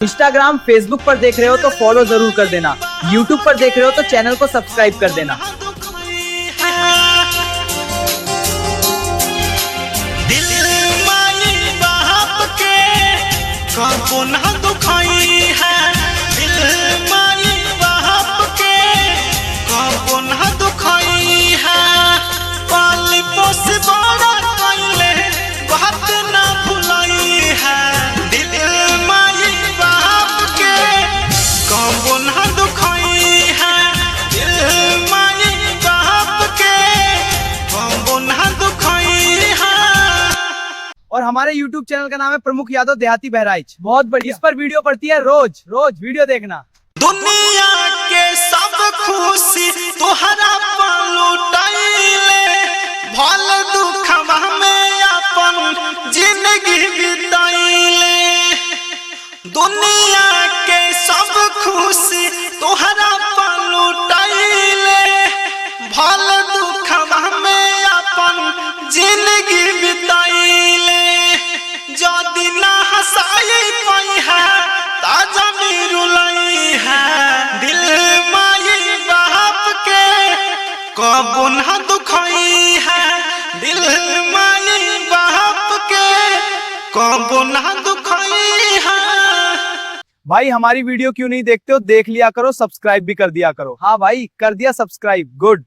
Instagram Facebook पर देख रहे हो तो फॉलो जरूर कर देना, यूट्यूब पर देख रहे हो तो चैनल को सब्सक्राइब कर देना। कबो ना दुखाई है दिल माई बाप के, कबो ना दुखाई है। पाली पोस बड़ा कइले बात ना भुलाई है दिल माई बाप के, कबो ना दुखाई है दिल माई बाप के, कबो ना दुखाई है। और हमारे YouTube चैनल का नाम है प्रमुख यादव देहाती बहराइच। बहुत बढ़िया, इस पर वीडियो पड़ती है रोज वीडियो देखना। दुनिया के सब खुशी तोहरा पर लुटाइले, भल दुखवा में अपन जिंदगी बिताइले। दुनिया के सब खुशी तोहरा पर लुटाइले, भल दुखवा में अपन जिंदगी बिताइले। जदी ना हंसाई पाई है ताजा रुलाई है दिल माई बाप के, कबो ना दुखाई है दिल माई बाप के, कबो ना दुखाई है। भाई हमारी वीडियो क्यों नहीं देखते हो, देख लिया करो, सब्सक्राइब भी कर दिया करो। हाँ भाई कर दिया सब्सक्राइब, गुड।